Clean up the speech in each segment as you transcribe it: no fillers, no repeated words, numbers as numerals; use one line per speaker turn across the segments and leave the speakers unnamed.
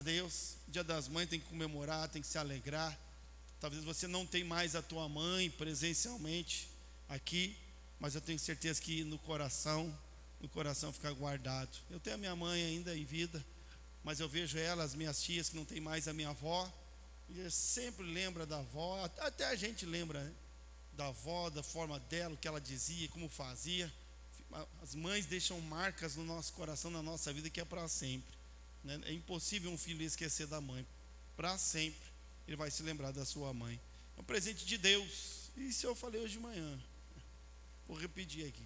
Deus, Dia das Mães tem que comemorar, tem que se alegrar. Talvez você não tenha mais a tua mãe presencialmente aqui, mas eu tenho certeza que no coração fica guardado. Eu tenho a minha mãe ainda em vida, mas eu vejo ela, as minhas tias que não tem mais a minha avó, e eu sempre lembra da avó, até a gente lembra, né, da avó, da forma dela, o que ela dizia, como fazia. As mães deixam marcas no nosso coração, na nossa vida, que é para sempre, né? É impossível um filho esquecer da mãe. Para sempre ele vai se lembrar da sua mãe. É um presente de Deus. Isso eu falei hoje de manhã, vou repetir aqui.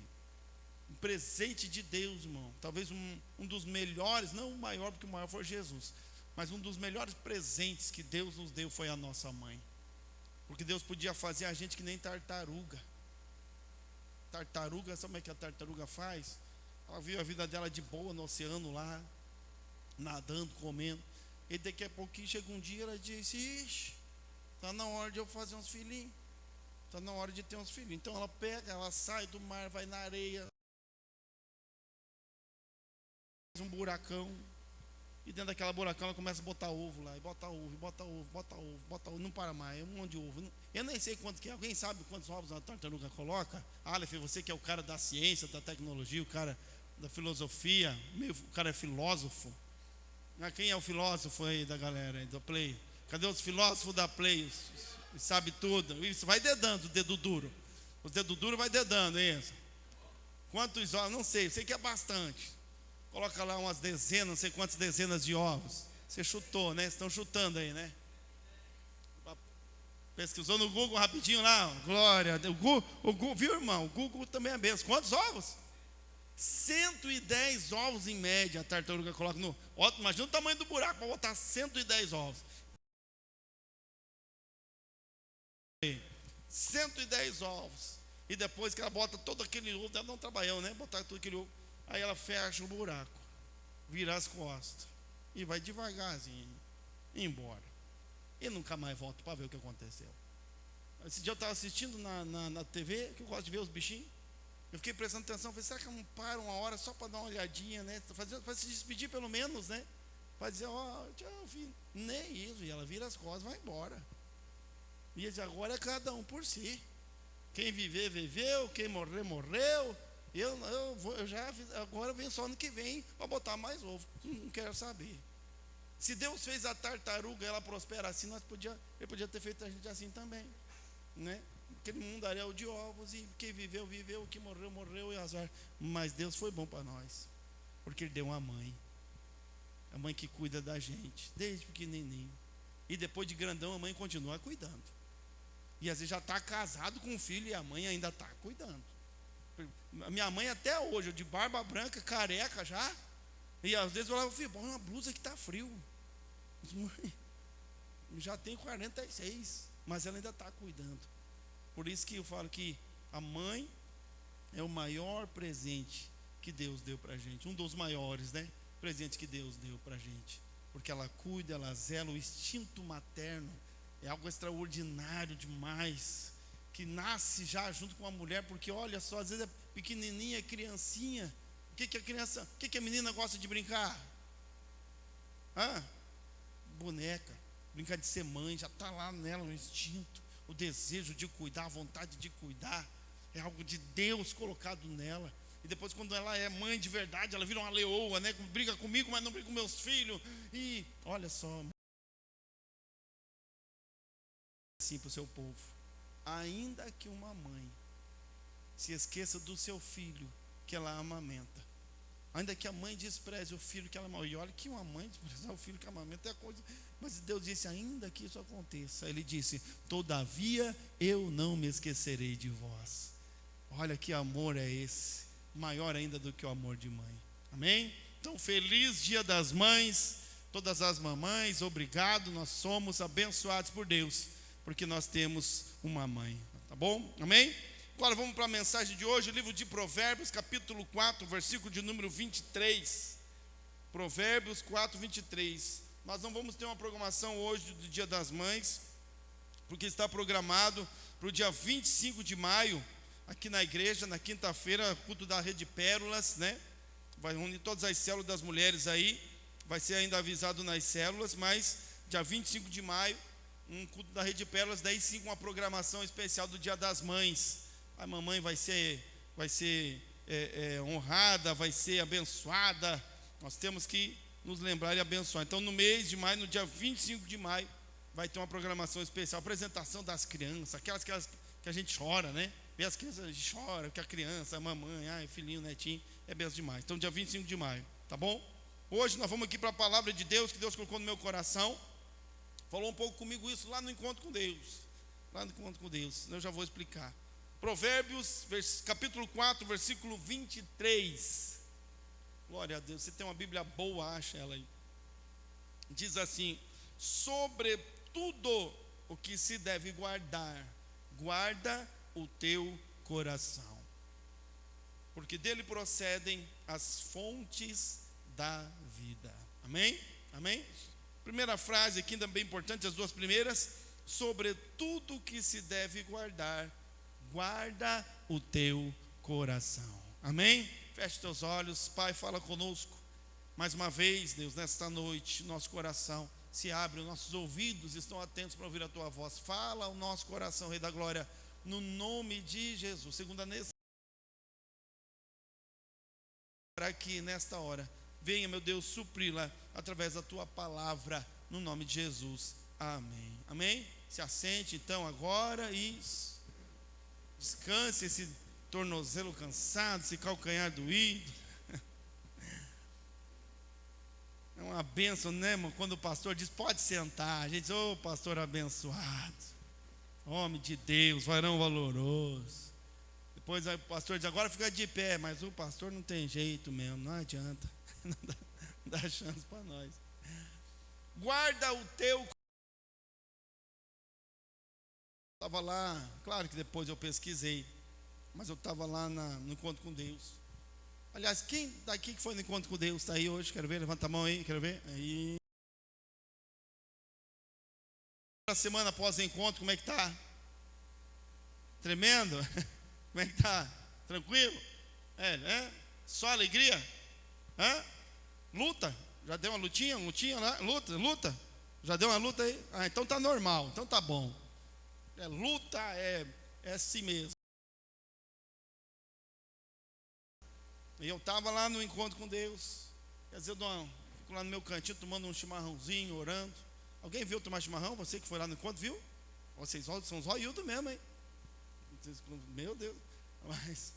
Um presente de Deus, irmão. Talvez um dos melhores, não o maior, porque o maior foi Jesus, mas um dos melhores presentes que Deus nos deu foi a nossa mãe. Porque Deus podia fazer a gente que nem tartaruga. Tartaruga, sabe como é que a tartaruga faz? Ela viu a vida dela de boa no oceano lá, nadando, comendo. E daqui a pouquinho chega um dia, ela disse: ixi, está na hora de eu fazer uns filhinhos. Está na hora de ter uns filhinhos. Então ela pega, ela sai do mar, vai na areia, faz um buracão. E dentro daquela buracão ela começa a botar ovo lá. E bota ovo, e bota ovo, bota ovo, bota ovo. Não para mais, é um monte de ovo. Eu nem sei quanto que é. Alguém sabe quantos ovos a tartaruga coloca? Aleph, você que é o cara da ciência, da tecnologia, o cara da filosofia, o cara é filósofo. Quem é o filósofo aí da galera aí, do Play? Cadê os filósofos da Play? Sabe tudo. Isso, vai dedando o dedo duro. O dedo duro vai dedando, isso. Quantos ovos? Não sei que é bastante. Coloca lá umas dezenas, não sei quantas dezenas de ovos. Você chutou, né? Estão chutando aí, né? Pesquisou no Google rapidinho lá. Glória. O Google, viu, irmão? O Google também é benção. Quantos ovos? 110 ovos em média a tartaruga coloca no. Imagina o tamanho do buraco para botar 110 ovos. 110 ovos. E depois que ela bota todo aquele ovo, deve dar um trabalhão, né? Botar todo aquele ovo. Aí ela fecha o buraco, vira as costas e vai devagarzinho embora. E nunca mais volta para ver o que aconteceu. Esse dia eu estava assistindo na TV, que eu gosto de ver os bichinhos. Eu fiquei prestando atenção, falei: será que não para uma hora só para dar uma olhadinha, né? Para se despedir pelo menos, né? Para dizer: ó, tchau, filho. Nem isso. E ela vira as costas e vai embora. E agora é cada um por si. Quem viver, viveu. Quem morrer, morreu. Eu já fiz, agora eu venho só ano que vem para botar mais ovo. Não quero saber. Se Deus fez a tartaruga, ela prospera assim, ele podia ter feito a gente assim também, né? Aquele mundo areal de ovos, e quem viveu, viveu, quem morreu, morreu, e azar. Mas Deus foi bom para nós, porque Ele deu uma mãe, a mãe que cuida da gente desde pequenininho, e depois de grandão a mãe continua cuidando. E às vezes já está casado com um filho e a mãe ainda está cuidando. A minha mãe até hoje, de barba branca, careca já, e às vezes eu falava: filho, põe uma blusa que está frio. Mãe, já tem 46, mas ela ainda está cuidando. Por isso que eu falo que a mãe é o maior presente que Deus deu para a gente, um dos maiores, né, presentes que Deus deu para a gente, porque ela cuida, ela zela. O instinto materno é algo extraordinário demais, que nasce já junto com a mulher, porque olha só, às vezes é pequenininha, criancinha. O que a menina gosta de brincar? Boneca, brincar de ser mãe, já está lá nela o instinto, o desejo de cuidar, a vontade de cuidar, é algo de Deus colocado nela. E depois, quando ela é mãe de verdade, ela vira uma leoa, né? Briga comigo, mas não briga com meus filhos. E olha só, assim para o seu povo: ainda que uma mãe se esqueça do seu filho que ela amamenta, ainda que a mãe despreze o filho que ela amamenta, e olha que uma mãe desprezar o filho que amamenta é coisa, mas Deus disse: ainda que isso aconteça, Ele disse: todavia eu não me esquecerei de vós. Olha que amor é esse, maior ainda do que o amor de mãe. Amém? Então, feliz Dia das Mães, todas as mamães, obrigado. Nós somos abençoados por Deus, porque nós temos uma mãe, tá bom? Amém? Agora vamos para a mensagem de hoje, o livro de Provérbios, capítulo 4, versículo de número 23. Provérbios 4, 23. Nós não vamos ter uma programação hoje do Dia das Mães, porque está programado para o dia 25 de maio, aqui na igreja, na quinta-feira, culto da Rede Pérolas, né? Vai reunir todas as células das mulheres aí. vai ser ainda avisado nas células, mas dia 25 de maio, um culto da Rede Pérolas, daí sim com uma programação especial do Dia das Mães. A mamãe vai ser honrada, vai ser abençoada. Nós temos que nos lembrar e abençoar. Então no mês de maio, no dia 25 de maio, vai ter uma programação especial, apresentação das crianças, aquelas que a gente chora, né? Vê as crianças, a gente chora, que a criança, a mamãe, filhinho, netinho, é benção demais. Então dia 25 de maio, tá bom? Hoje nós vamos aqui para a palavra de Deus, que Deus colocou no meu coração. Falou um pouco comigo isso lá no encontro com Deus. Lá no encontro com Deus, eu já vou explicar. Provérbios, capítulo 4, versículo 23. Glória a Deus, você tem uma Bíblia boa, acha ela aí. Diz assim: sobre tudo o que se deve guardar, guarda o teu coração, porque dele procedem as fontes da vida. Amém? Amém? Primeira frase aqui também importante, as duas primeiras: sobre tudo que se deve guardar, guarda o teu coração. Amém? Feche teus olhos. Pai, fala conosco mais uma vez, Deus, nesta noite. Nosso coração se abre, os nossos ouvidos estão atentos para ouvir a tua voz. Fala o nosso coração, Rei da Glória, no nome de Jesus. Segunda necessidade, para que nesta hora venha, meu Deus, supri-la através da tua palavra, no nome de Jesus. Amém. Amém? Se assente então agora e descanse esse tornozelo cansado, esse calcanhar doído. É uma bênção, né, irmão? Quando o pastor diz, pode sentar, a gente diz, ô pastor abençoado, homem de Deus, varão valoroso. Depois aí o pastor diz, agora fica de pé, mas o pastor não tem jeito mesmo, não adianta, não dá chance para nós. Guarda o teu. Estava lá, claro que depois eu pesquisei, mas eu estava lá no encontro com Deus. Aliás, quem daqui que foi no encontro com Deus está aí hoje? Quero ver, levanta a mão aí, quero ver. Aí. A semana após o encontro, como é que está? Tremendo? Como é que está? Tranquilo? Só alegria? Luta? Já deu uma lutinha lá? Luta? Já deu uma luta aí? Então está normal, então tá bom. Luta é assim mesmo. E eu estava lá no encontro com Deus. Quer dizer, fico lá no meu cantinho tomando um chimarrãozinho, orando. Alguém viu tomar chimarrão? Você que foi lá no encontro, viu? Vocês são os olhudos mesmo, hein? Meu Deus. Mas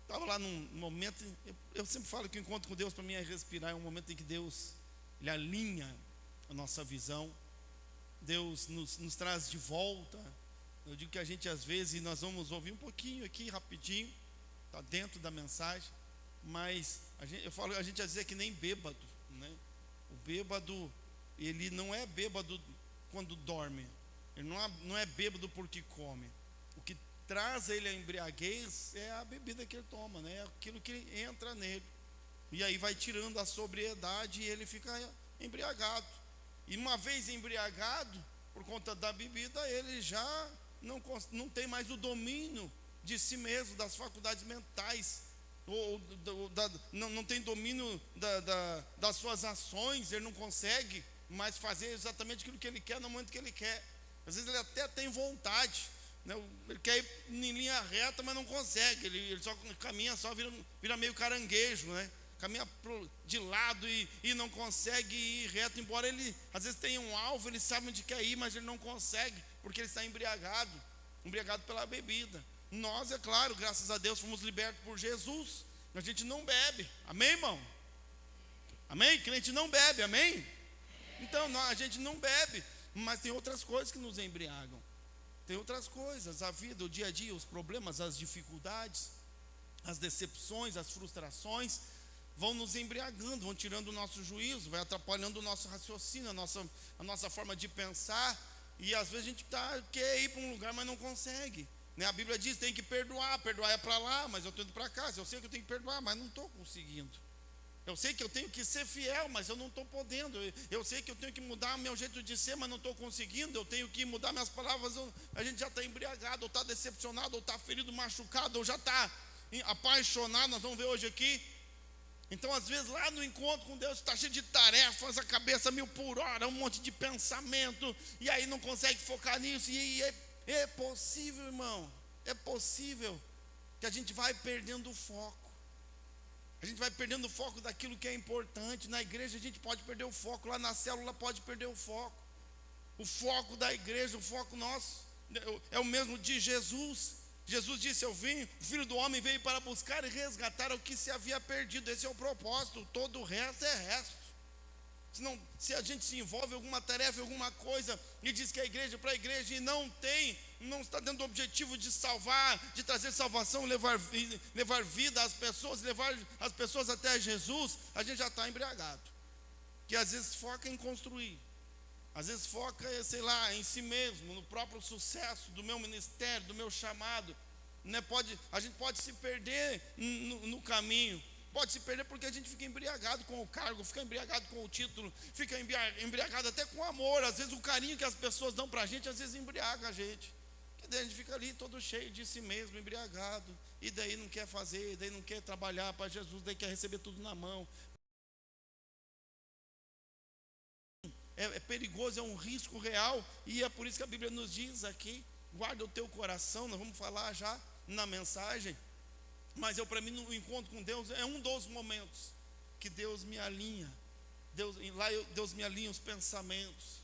estava lá num momento. Eu sempre falo que o encontro com Deus para mim é respirar. É um momento em que Deus Ele alinha a nossa visão. Deus nos traz de volta. Eu digo que a gente às vezes, nós vamos ouvir um pouquinho aqui rapidinho, está dentro da mensagem, mas a gente às vezes é que nem bêbado, né? O bêbado, ele não é bêbado quando dorme, ele não é bêbado porque come. O que traz ele a embriaguez é a bebida que ele toma, né? É aquilo que entra nele, e aí vai tirando a sobriedade e ele fica embriagado. E uma vez embriagado, por conta da bebida, ele já não tem mais o domínio de si mesmo, das faculdades mentais, não tem domínio das suas ações. Ele não consegue mais fazer exatamente aquilo que ele quer no momento que ele quer. Às vezes ele até tem vontade, né? Ele quer ir em linha reta, mas não consegue. Ele só caminha, só vira meio caranguejo, né? Caminha de lado e não consegue ir reto, embora ele às vezes tenha um alvo, ele sabe onde quer ir, mas ele não consegue, porque ele está embriagado pela bebida. Nós, é claro, graças a Deus, fomos libertos por Jesus. A gente não bebe, amém, irmão? Amém? Crente não bebe, amém? Então, a gente não bebe, mas tem outras coisas que nos embriagam. Tem outras coisas, a vida, o dia a dia, os problemas, as dificuldades, as decepções, as frustrações vão nos embriagando, vão tirando o nosso juízo, vai atrapalhando o nosso raciocínio, a nossa forma de pensar. E às vezes a gente quer ir para um lugar, mas não consegue, né? A Bíblia diz, tem que perdoar é para lá, mas eu estou indo para casa. Eu sei que eu tenho que perdoar, mas não estou conseguindo. Eu sei que eu tenho que ser fiel, mas eu não estou podendo. Eu sei que eu tenho que mudar meu jeito de ser, mas não estou conseguindo. Eu tenho que mudar minhas palavras. A gente já está embriagado, ou está decepcionado, ou está ferido, machucado, ou já está apaixonado. Nós vamos ver hoje aqui Então, às vezes, lá no encontro com Deus, está cheio de tarefas, a cabeça 1000 por hora, um monte de pensamento, e aí não consegue focar nisso, e é possível, irmão, é possível que a gente vai perdendo o foco. A gente vai perdendo o foco daquilo que é importante. Na igreja a gente pode perder o foco, lá na célula pode perder o foco. O foco da igreja, o foco nosso, é o mesmo de Jesus. Jesus disse: eu vim, o Filho do Homem veio para buscar e resgatar o que se havia perdido. Esse é o propósito, todo o resto é resto. Se a gente se envolve em alguma tarefa, alguma coisa, e diz que é igreja para a igreja, e não está dando o objetivo de salvar, de trazer salvação, levar vida às pessoas, levar as pessoas até Jesus, a gente já está embriagado. Que às vezes foca em construir, às vezes foca, sei lá, em si mesmo, no próprio sucesso do meu ministério, do meu chamado, né? A gente pode se perder no caminho. Pode se perder porque a gente fica embriagado com o cargo, fica embriagado com o título, fica embriagado até com o amor. Às vezes o carinho que as pessoas dão para a gente, às vezes embriaga a gente. Porque daí a gente fica ali todo cheio de si mesmo, embriagado. E daí não quer fazer, daí não quer trabalhar para Jesus, daí quer receber tudo na mão. É perigoso, é um risco real. E é por isso que a Bíblia nos diz aqui: guarda o teu coração. Nós vamos falar já na mensagem. Mas para mim, o encontro com Deus é um dos momentos que Deus me alinha. Deus me alinha os pensamentos.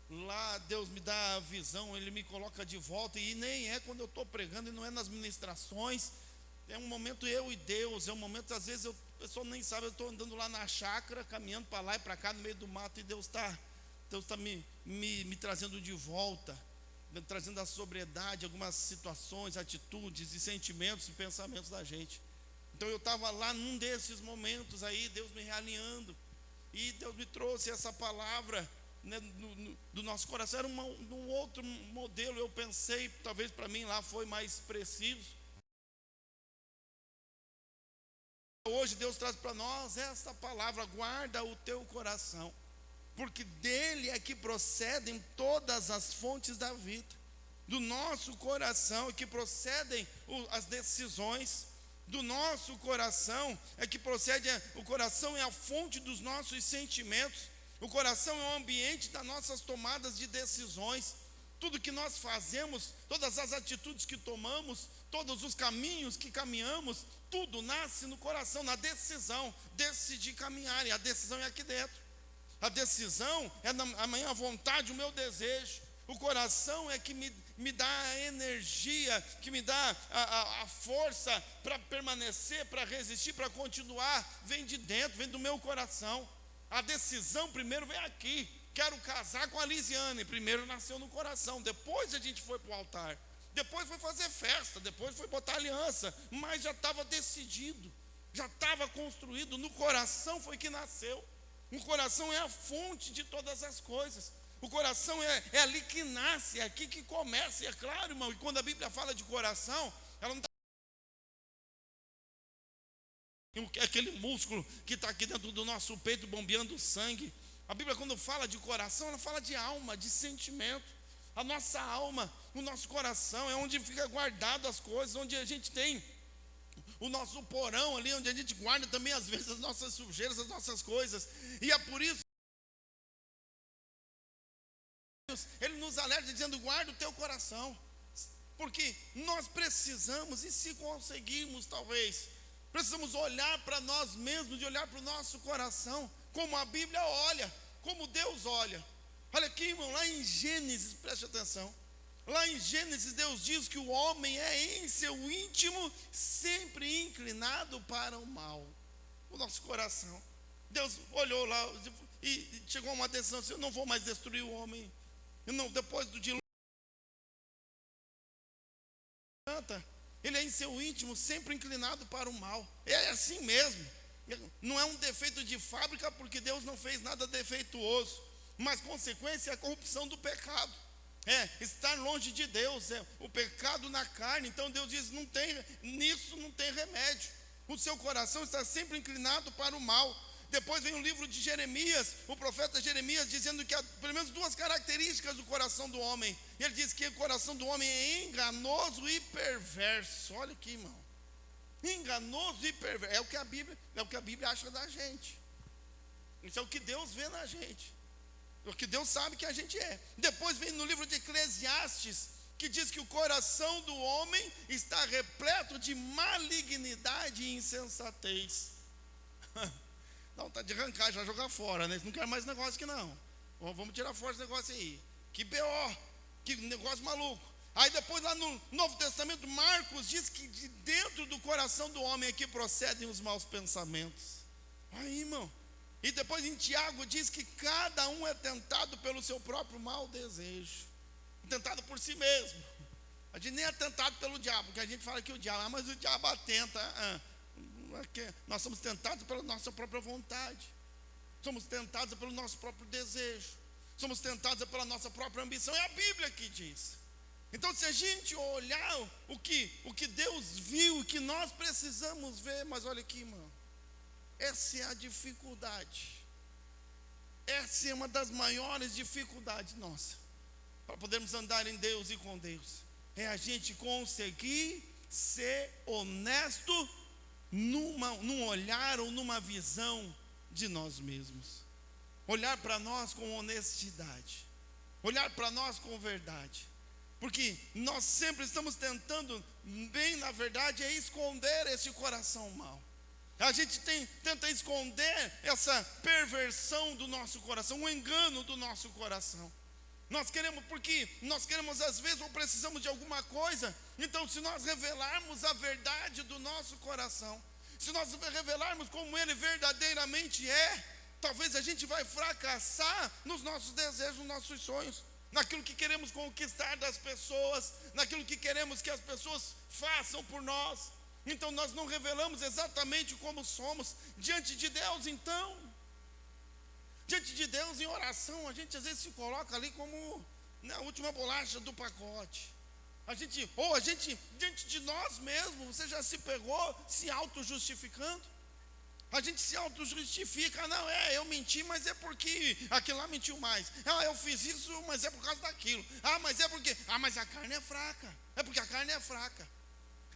Lá Deus me dá a visão, Ele me coloca de volta. E nem é quando eu estou pregando, e não é nas ministrações. É um momento eu e Deus. É um momento, às vezes, o pessoal nem sabe, eu estou andando lá na chácara, caminhando para lá e para cá, no meio do mato, e Deus está me trazendo de volta, trazendo a sobriedade, algumas situações, atitudes e sentimentos e pensamentos da gente. Então eu estava lá num desses momentos aí, Deus me realinhando, e Deus me trouxe essa palavra, né, do nosso coração. Era um outro modelo, eu pensei, talvez para mim lá foi mais preciso. Hoje Deus traz para nós essa palavra: guarda o teu coração, porque dele é que procedem todas as fontes da vida. Do nosso coração é que procedem as decisões. Do nosso coração é que procede, o coração é a fonte dos nossos sentimentos. O coração é o ambiente das nossas tomadas de decisões. Tudo que nós fazemos, todas as atitudes que tomamos, todos os caminhos que caminhamos, tudo nasce no coração, na decisão, decidir caminhar. E a decisão é aqui dentro. A decisão é amanhã a vontade, o meu desejo. O coração é que me dá a energia, que me dá a força para permanecer, para resistir, para continuar. Vem de dentro, vem do meu coração. A decisão primeiro vem aqui. Quero casar com a Lisiane. Primeiro nasceu no coração, depois a gente foi para o altar, depois foi fazer festa, depois foi botar aliança, mas já estava decidido, já estava construído. No coração foi que nasceu. O coração é a fonte de todas as coisas. O coração é ali que nasce, é aqui que começa. E é claro, irmão, e quando a Bíblia fala de coração, ela não está aquele músculo que está aqui dentro do nosso peito bombeando sangue. A Bíblia, quando fala de coração, ela fala de alma, de sentimento. A nossa alma, o nosso coração é onde fica guardado as coisas, onde a gente tem o nosso porão ali, onde a gente guarda também às vezes as nossas sujeiras, as nossas coisas. E é por isso Ele nos alerta dizendo: guarda o teu coração, porque nós precisamos, e se conseguirmos talvez, precisamos olhar para nós mesmos, de olhar para o nosso coração, como a Bíblia olha, como Deus olha. Olha aqui, irmão, lá em Gênesis, preste atenção. Lá em Gênesis, Deus diz que o homem é em seu íntimo sempre inclinado para o mal. O nosso coração. Deus olhou lá e chegou a uma decisão assim: eu não vou mais destruir o homem. Depois do dilúvio, ele é em seu íntimo sempre inclinado para o mal. É assim mesmo. Não é um defeito de fábrica, porque Deus não fez nada defeituoso, mas consequência é a corrupção do pecado. Estar longe de Deus, o pecado na carne. Então Deus diz: nisso não tem remédio. O seu coração está sempre inclinado para o mal. Depois vem o livro de Jeremias, o profeta Jeremias, dizendo que há pelo menos duas características do coração do homem. Ele diz que o coração do homem é enganoso e perverso. Olha aqui, irmão. enganoso e perverso. É o que a Bíblia acha da gente. Isso é o que Deus vê na gente. É o que Deus sabe que a gente é. Depois vem no livro de Eclesiastes, que diz que o coração do homem está repleto de malignidade e insensatez. Não, tá de arrancar, já jogar fora, né? Não quero mais negócio aqui não. Vamos tirar fora esse negócio aí. Que B.O., que negócio maluco. Aí depois lá no Novo Testamento, Marcos diz que de dentro do coração do homem é que procedem os maus pensamentos. Aí, irmão. E depois em Tiago diz que cada um é tentado pelo seu próprio mau desejo. Tentado por si mesmo. A gente nem é tentado pelo diabo, porque a gente fala que o diabo, mas o diabo atenta. Nós somos tentados pela nossa própria vontade. Somos tentados pelo nosso próprio desejo. Somos tentados pela nossa própria ambição. É a Bíblia que diz. Então, se a gente olhar o que Deus viu, o que nós precisamos ver, mas olha aqui, irmão, essa é a dificuldade. Essa é uma das maiores dificuldades nossas, para podermos andar em Deus e com Deus. É a gente conseguir ser honesto num olhar ou numa visão de nós mesmos. Olhar para nós com honestidade. Olhar para nós com verdade. Porque nós sempre estamos tentando, bem na verdade, é esconder esse coração mau. A gente tenta esconder essa perversão do nosso coração, o engano do nosso coração. Porque nós queremos às vezes ou precisamos de alguma coisa. Então, se nós revelarmos a verdade do nosso coração, se nós revelarmos como ele verdadeiramente é, talvez a gente vai fracassar nos nossos desejos, nos nossos sonhos, naquilo que queremos conquistar das pessoas, naquilo que queremos que as pessoas façam por nós. Então nós não revelamos exatamente como somos diante de Deus. Então, diante de Deus em oração, a gente às vezes se coloca ali como a última bolacha do pacote. A gente, diante de nós mesmos, você já se pegou se auto-justificando? A gente se auto-justifica, não, eu menti, mas é porque aquele lá mentiu mais. Eu fiz isso, mas é por causa daquilo. Mas é porque, mas a carne é fraca. É porque a carne é fraca.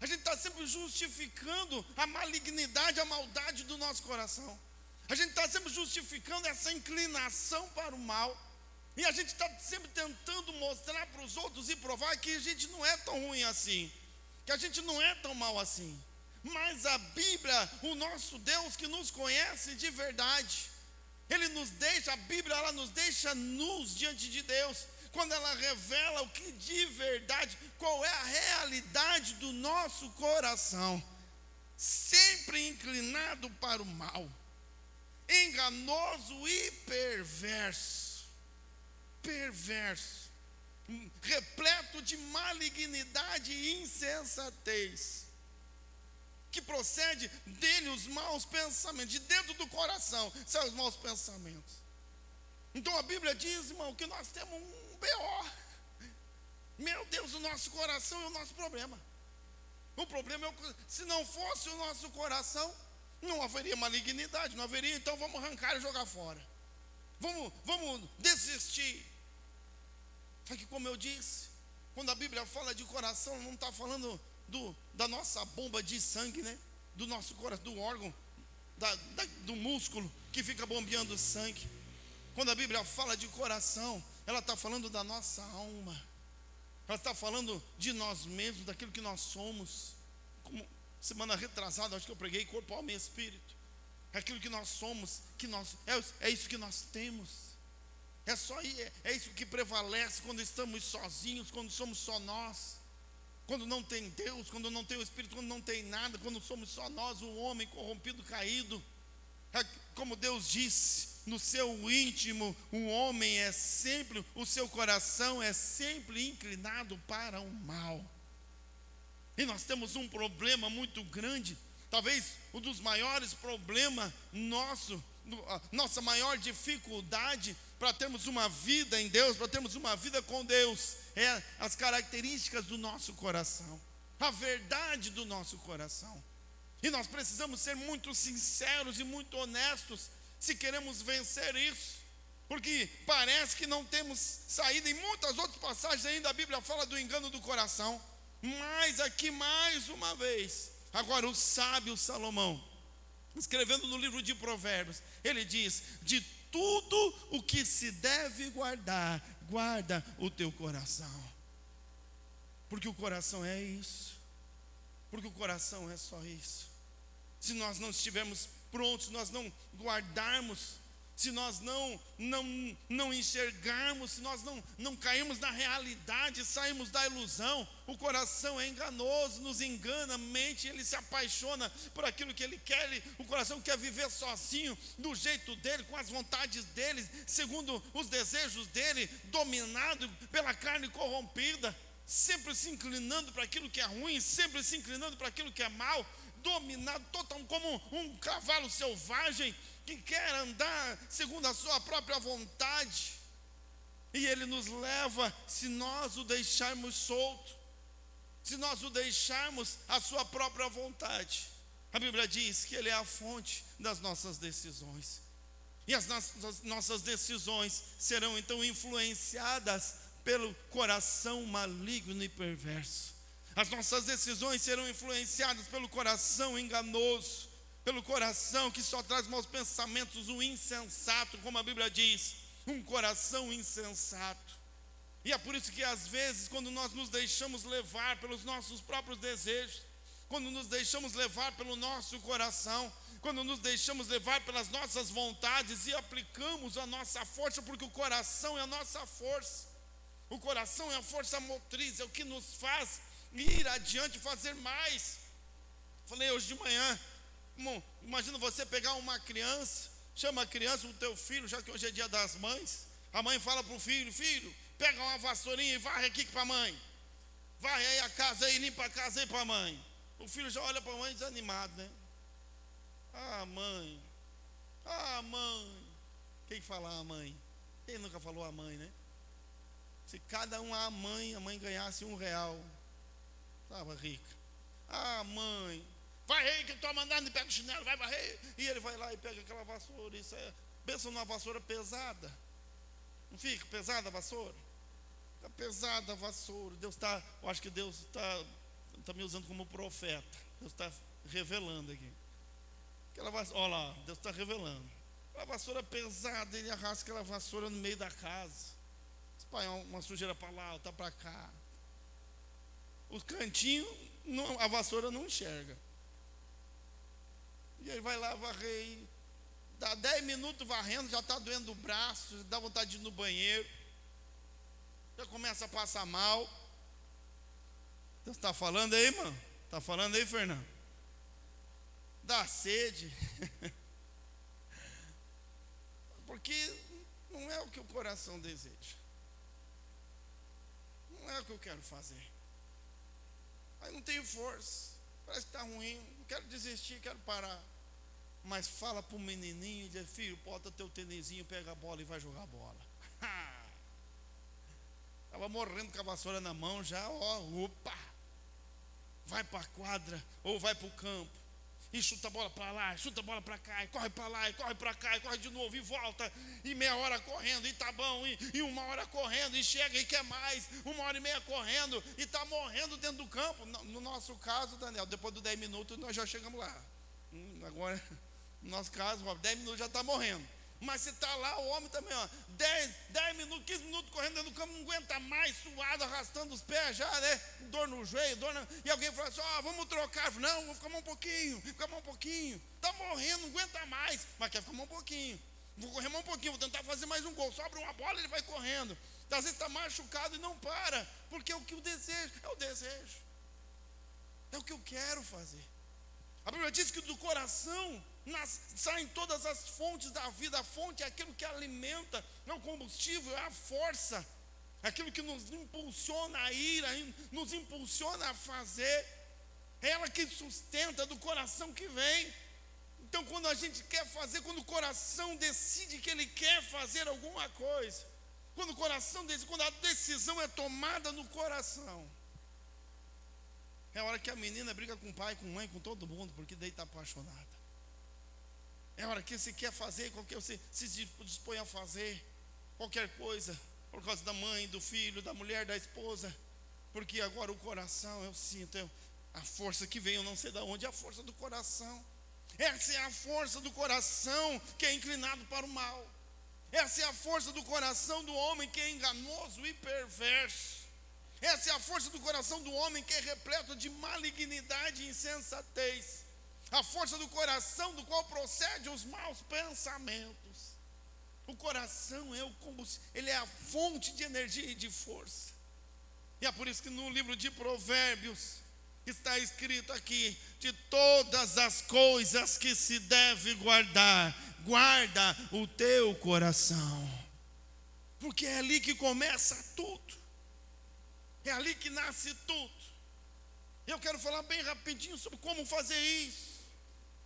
A gente está sempre justificando a malignidade, a maldade do nosso coração. A gente está sempre justificando essa inclinação para o mal. E a gente está sempre tentando mostrar para os outros e provar que a gente não é tão ruim assim, que a gente não é tão mal assim. Mas a Bíblia, o nosso Deus que nos conhece de verdade, a Bíblia ela nos deixa nus diante de Deus, quando ela revela o que de verdade, qual é a realidade do nosso coração, sempre inclinado para o mal, enganoso e perverso, repleto de malignidade e insensatez, que procede dele os maus pensamentos, de dentro do coração saem os maus pensamentos. Então a Bíblia diz, irmão, que nós temos um B.O. Meu Deus, o nosso coração é o nosso problema. O problema é se não fosse o nosso coração, não haveria malignidade, não haveria, então vamos arrancar e jogar fora. Vamos desistir. Só que, como eu disse, quando a Bíblia fala de coração, não está falando da nossa bomba de sangue, né? Do nosso coração, do órgão, do músculo que fica bombeando sangue. Quando a Bíblia fala de coração, ela está falando da nossa alma. Ela está falando de nós mesmos, daquilo que nós somos. Como semana retrasada, acho que eu preguei corpo, alma e espírito. É aquilo que nós somos, é isso que nós temos. É isso que prevalece quando estamos sozinhos, quando somos só nós. Quando não tem Deus, quando não tem o Espírito, quando não tem nada, quando somos só nós, o homem corrompido, caído. Como Deus disse, no seu íntimo, o homem o seu coração é sempre inclinado para o mal. E nós temos um problema muito grande, talvez um dos maiores problemas nossa maior dificuldade para termos uma vida em Deus, para termos uma vida com Deus, é as características do nosso coração, a verdade do nosso coração. E nós precisamos ser muito sinceros e muito honestos se queremos vencer isso, porque parece que não temos saída. Em muitas outras passagens ainda a Bíblia fala do engano do coração, mas aqui mais uma vez Agora, o sábio Salomão, escrevendo no livro de Provérbios, ele diz: de tudo o que se deve guardar, guarda o teu coração. Porque o coração é isso. Porque o coração é só isso. Se nós não estivermos prontos, se nós não guardarmos, se nós não enxergarmos, se nós não cairmos na realidade, saímos da ilusão, o coração é enganoso, nos engana, mente, ele se apaixona por aquilo que ele quer, o coração quer viver sozinho, do jeito dele, com as vontades dele, segundo os desejos dele, dominado pela carne corrompida, sempre se inclinando para aquilo que é ruim, sempre se inclinando para aquilo que é mal, dominado total, como um cavalo selvagem que quer andar segundo a sua própria vontade. E ele nos leva, se nós o deixarmos solto, se nós o deixarmos à sua própria vontade. A Bíblia diz que ele é a fonte das nossas decisões. E as nossas decisões serão então influenciadas pelo coração maligno e perverso. As nossas decisões serão influenciadas pelo coração enganoso, pelo coração que só traz maus pensamentos, o insensato, como a Bíblia diz, um coração insensato. E é por isso que às vezes, quando nós nos deixamos levar pelos nossos próprios desejos, quando nos deixamos levar pelo nosso coração, quando nos deixamos levar pelas nossas vontades e aplicamos a nossa força, porque o coração é a nossa força. O coração é a força motriz, é o que nos faz ir adiante, fazer mais. Falei hoje de manhã, imagina você pegar uma criança, chama a criança, o teu filho, já que hoje é dia das mães, a mãe fala para o filho: filho, pega uma vassourinha e varre aqui para a mãe, varre aí a casa aí, limpa a casa aí para a mãe. O filho já olha para a mãe desanimado, né? Ah, mãe, quem fala a mãe? Quem nunca falou a mãe, né? Se cada um a mãe ganhasse R$1, estava rica. Ah, mãe, vai aí que eu estou mandando, e pega o chinelo, vai varrer. E ele vai lá e pega aquela vassoura. Isso é, pensa numa vassoura pesada. Não fica pesada a vassoura? Fica pesada a vassoura. Eu acho que Deus está me usando como profeta. Deus está revelando aqui. Aquela vassoura, olha lá, Deus está revelando. Aquela vassoura pesada, ele arrasta aquela vassoura no meio da casa. Pai, uma sujeira para lá, outra para cá. O cantinho, a vassoura não enxerga. E ele vai lá varrer, dá 10 minutos varrendo, já está doendo o braço, já dá vontade de ir no banheiro, já começa a passar mal. Deus está falando aí, mano? Está falando aí, Fernando? Dá sede. Porque não é o que o coração deseja. Não é o que eu quero fazer. Aí não tenho força, parece que está ruim, não quero desistir, quero parar. Mas fala para o menininho e diz: filho, bota teu tênisinho, pega a bola e vai jogar bola. Estava morrendo com a vassoura na mão já, opa, vai para a quadra ou vai para o campo. E chuta a bola para lá, chuta a bola para cá, e corre para lá, e corre para cá, e corre de novo, e volta, e meia hora correndo, e tá bom, e 1 hora correndo, e chega e quer mais, 1h30 correndo, e está morrendo dentro do campo. No nosso caso, Daniel, depois dos 10 minutos nós já chegamos lá. Agora, no nosso caso, 10 minutos já está morrendo. Mas se está lá, o homem também, 10 minutos, 15 minutos correndo dentro do campo, não aguenta mais, suado, arrastando os pés já, né? Dor no joelho, e alguém fala assim: vamos trocar. Não, vou ficar mais um pouquinho, está morrendo, não aguenta mais, mas quer ficar mais um pouquinho. Vou correr mais um pouquinho, vou tentar fazer mais um gol. Sobra uma bola, ele vai correndo. Às vezes está machucado e não para, porque o que o desejo é o desejo, é o que eu quero fazer. A Bíblia diz que do coração saem todas as fontes da vida. A fonte é aquilo que alimenta, é o combustível, é a força, é aquilo que nos impulsiona a ir, nos impulsiona a fazer. É ela que sustenta, do coração que vem. Então, quando a gente quer fazer, quando o coração decide que ele quer fazer alguma coisa, quando o coração decide, quando a decisão é tomada no coração, é a hora que a menina briga com o pai, com a mãe, com todo mundo, porque daí está apaixonada. É a hora que você quer fazer, você se dispõe a fazer qualquer coisa, por causa da mãe, do filho, da mulher, da esposa, porque agora o coração, eu sinto, A força que vem, eu não sei de onde, é a força do coração. Essa é a força do coração que é inclinado para o mal. Essa é a força do coração do homem que é enganoso e perverso. Essa é a força do coração do homem que é repleto de malignidade e insensatez. A força do coração do qual procedem os maus pensamentos. O coração é o combustível, ele é a fonte de energia e de força. E é por isso que no livro de Provérbios está escrito aqui: de todas as coisas que se deve guardar, guarda o teu coração. Porque é ali que começa tudo. É ali que nasce tudo. Eu quero falar bem rapidinho sobre como fazer isso.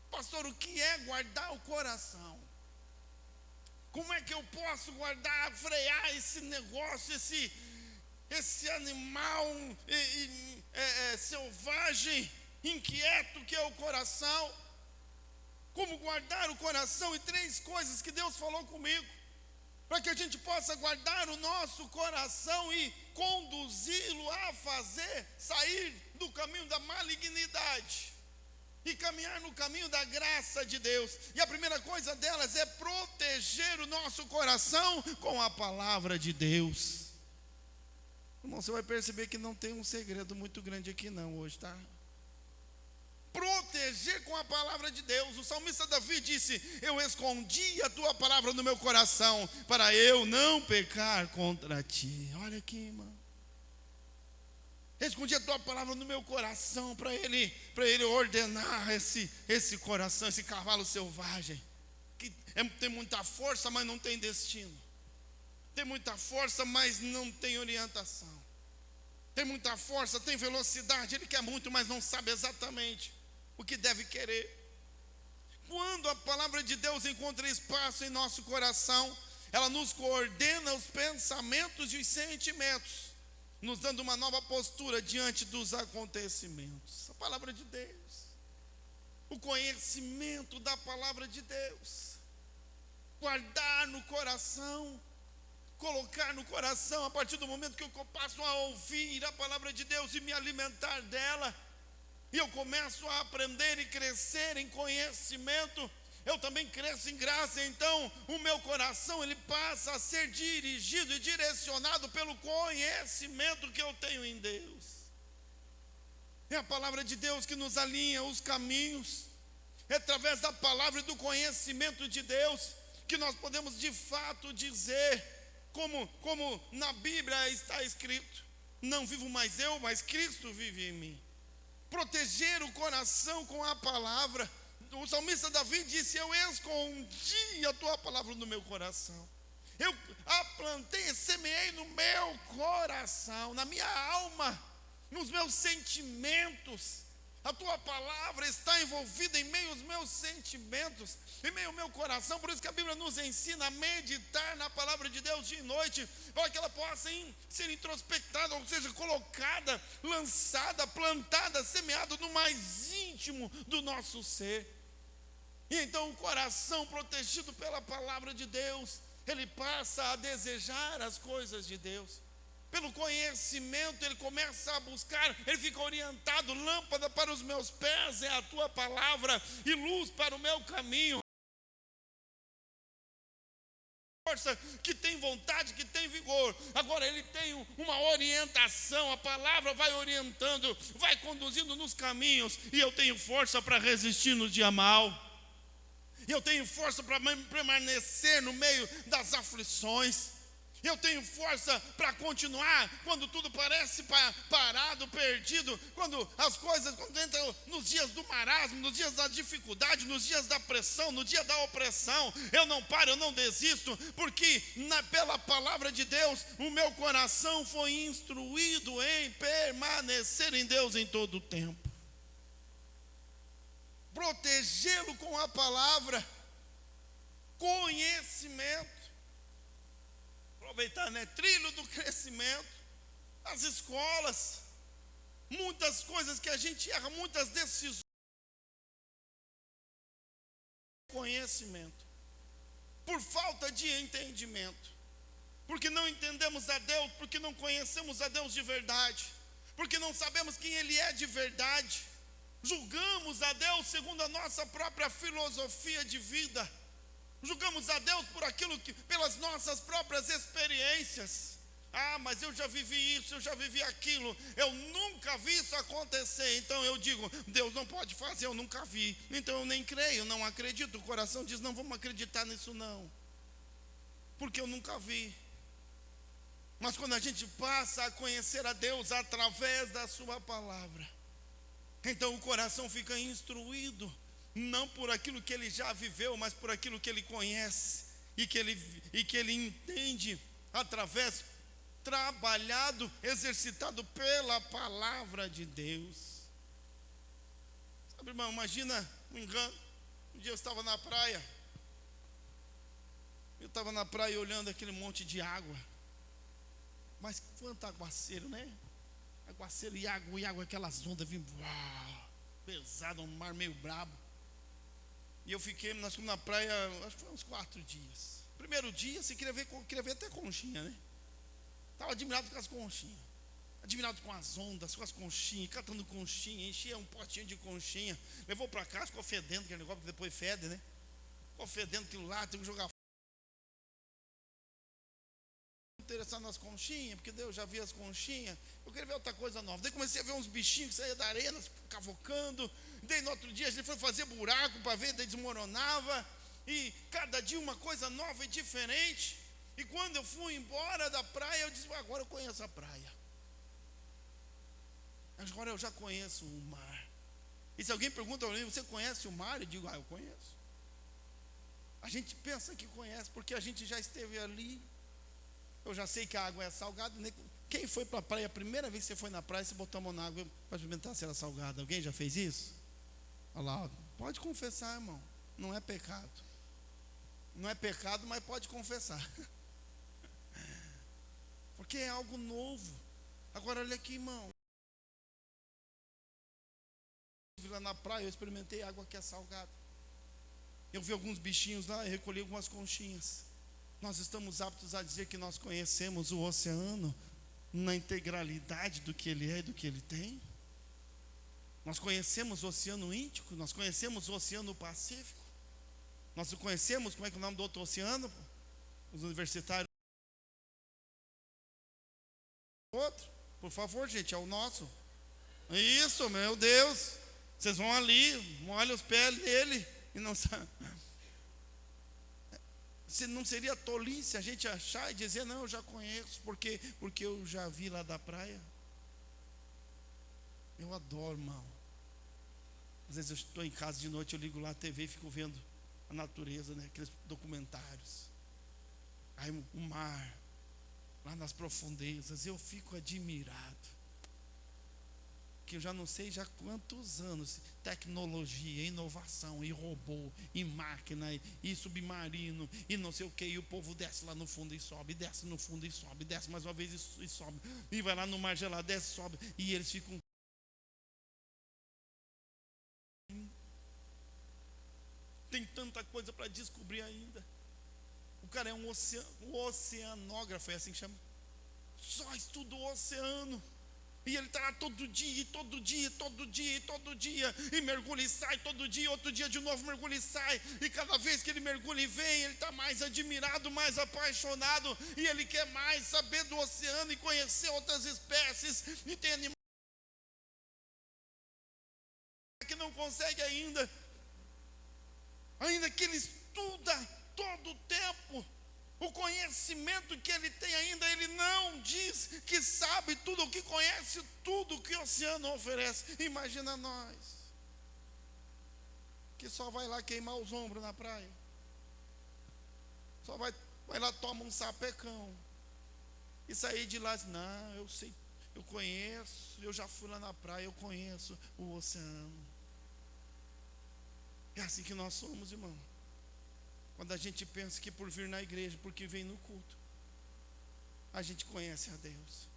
Pastor, o que é guardar o coração? Como é que eu posso guardar, frear esse negócio, esse animal selvagem, inquieto que é o coração? Como guardar o coração? E 3 coisas que Deus falou comigo, para que a gente possa guardar o nosso coração e conduzi-lo a sair do caminho da malignidade e caminhar no caminho da graça de Deus. E a primeira coisa delas é proteger o nosso coração com a palavra de Deus. Irmão, você vai perceber que não tem um segredo muito grande aqui não hoje, tá? Proteger com a palavra de Deus. O salmista Davi disse: eu escondi a tua palavra no meu coração, para eu não pecar contra ti. Olha aqui, irmão. Escondi a tua palavra no meu coração, para ele ordenar esse coração, esse cavalo selvagem, que tem muita força, mas não tem destino. Tem muita força, mas não tem orientação. Tem muita força, tem velocidade, ele quer muito, mas não sabe exatamente o que deve querer. Quando a palavra de Deus encontra espaço em nosso coração, ela nos coordena os pensamentos e os sentimentos, nos dando uma nova postura diante dos acontecimentos. A palavra de Deus, o conhecimento da palavra de Deus, guardar no coração, colocar no coração. A partir do momento que eu passo a ouvir a palavra de Deus e me alimentar dela, e eu começo a aprender e crescer em conhecimento, eu também cresço em graça. Então o meu coração, ele passa a ser dirigido e direcionado pelo conhecimento que eu tenho em Deus. É a palavra de Deus que nos alinha os caminhos. É através da palavra e do conhecimento de Deus que nós podemos de fato dizer, como na Bíblia está escrito: não vivo mais eu, mas Cristo vive em mim. Proteger o coração com a palavra. O salmista Davi disse: eu escondi a tua palavra no meu coração. Eu a plantei e semeei no meu coração, na minha alma, nos meus sentimentos. A tua palavra está envolvida em meio aos meus sentimentos, em meio ao meu coração. Por isso que a Bíblia nos ensina a meditar na palavra de Deus dia e noite, para que ela possa ser introspectada, ou seja, colocada, lançada, plantada, semeada no mais íntimo do nosso ser. E então o coração protegido pela palavra de Deus, ele passa a desejar as coisas de Deus. Pelo conhecimento ele começa a buscar, ele fica orientado. Lâmpada para os meus pés é a tua palavra e luz para o meu caminho. Força que tem vontade, que tem vigor. Agora ele tem uma orientação. A palavra vai orientando, vai conduzindo nos caminhos. E eu tenho força para resistir no dia mau. E eu tenho força para permanecer no meio das aflições. Eu tenho força para continuar quando tudo parece parado, perdido, quando as coisas, quando entram nos dias do marasmo, nos dias da dificuldade, nos dias da pressão, no dia da opressão. Eu não paro, eu não desisto, porque pela palavra de Deus, o meu coração foi instruído em permanecer em Deus em todo o tempo. Protegê-lo com a palavra, conhecimento. Aproveitar, né? Trilho do crescimento, as escolas, muitas coisas que a gente erra, muitas decisões. Conhecimento, por falta de entendimento, porque não entendemos a Deus, porque não conhecemos a Deus de verdade, porque não sabemos quem Ele é de verdade. Julgamos a Deus segundo a nossa própria filosofia de vida. Julgamos a Deus por aquilo que, pelas nossas próprias experiências. Ah, mas eu já vivi isso, eu já vivi aquilo, eu nunca vi isso acontecer. Então eu digo, Deus não pode fazer, eu nunca vi. Então eu nem creio, não acredito. O coração diz, não vamos acreditar nisso não, porque eu nunca vi. Mas quando a gente passa a conhecer a Deus através da sua palavra, então o coração fica instruído, não por aquilo que ele já viveu, mas por aquilo que ele conhece, e que ele entende através, trabalhado, exercitado pela palavra de Deus. Sabe, irmão, imagina um engano. Um dia eu estava na praia, olhando aquele monte de água, mas quanto aguaceiro, né? Aguaceiro e água, aquelas ondas vindo, pesado, um mar meio brabo. E nós ficamos na praia, acho que foi uns 4 dias. Primeiro dia, você queria ver até conchinha, né? Estava admirado com as conchinhas, admirado com as ondas, com as conchinhas, catando conchinha, enchia um potinho de conchinha, levou para casa, ficou fedendo aquele negócio, que depois fede, né? Ficou fedendo aquilo lá, teve que jogar. Interessado nas conchinhas, porque Deus já via as conchinhas. Eu queria ver outra coisa nova. Daí comecei a ver uns bichinhos que saíam da arena, cavocando. Daí no outro dia a gente foi fazer buraco para ver, daí desmoronava. E cada dia uma coisa nova e diferente. E quando eu fui embora da praia, eu disse, agora eu conheço a praia, agora eu já conheço o mar. E se alguém pergunta para mim, você conhece o mar? Eu digo, eu conheço. A gente pensa que conhece, porque a gente já esteve ali. Eu já sei que a água é salgada. Quem foi para a praia, a primeira vez que você foi na praia, você botou a mão na água para experimentar se era salgada? Alguém já fez isso? Olha lá, pode confessar, irmão, não é pecado. Não é pecado, mas pode confessar. Porque é algo novo. Agora olha aqui, irmão. Lá na praia eu experimentei água que é salgada. Eu vi alguns bichinhos lá, eu recolhi algumas conchinhas. Nós estamos aptos a dizer que nós conhecemos o oceano na integralidade do que ele é e do que ele tem. Nós conhecemos o Oceano Índico, nós conhecemos o Oceano Pacífico. Nós conhecemos, como é que é o nome do outro oceano? Os universitários. Outro, por favor, gente, é o nosso. Isso, meu Deus. Vocês vão ali, molham os pés nele e não sabem. Se não seria tolice a gente achar e dizer, não, eu já conheço, porque eu já vi lá da praia. Eu adoro, irmão. Às vezes eu estou em casa de noite, eu ligo lá a TV e fico vendo a natureza, né? Aqueles documentários. Aí o mar, lá nas profundezas, eu fico admirado. Que eu já não sei já quantos anos, tecnologia, inovação, e robô, e máquina, e submarino, e não sei o que, e o povo desce lá no fundo e sobe, desce no fundo e sobe, desce mais uma vez e sobe, e vai lá no mar gelado, desce, sobe, e eles ficam. Tem tanta coisa para descobrir ainda. O cara é um oceanógrafo, é assim que chama. Só estuda o oceano. E ele está lá todo dia, e mergulha e sai todo dia, outro dia de novo mergulha e sai, e cada vez que ele mergulha e vem, ele está mais admirado, mais apaixonado, e ele quer mais saber do oceano e conhecer outras espécies, e tem animais que não consegue ainda que ele estuda todo o tempo. O conhecimento que ele tem ainda, ele não diz que sabe tudo, o que conhece tudo que o oceano oferece. Imagina nós, que só vai lá queimar os ombros na praia, só vai lá, toma um sapecão, e sair de lá, não, eu sei, eu conheço, eu já fui lá na praia, eu conheço o oceano. É assim que nós somos, irmão. Quando a gente pensa que por vir na igreja, porque vem no culto, a gente conhece a Deus,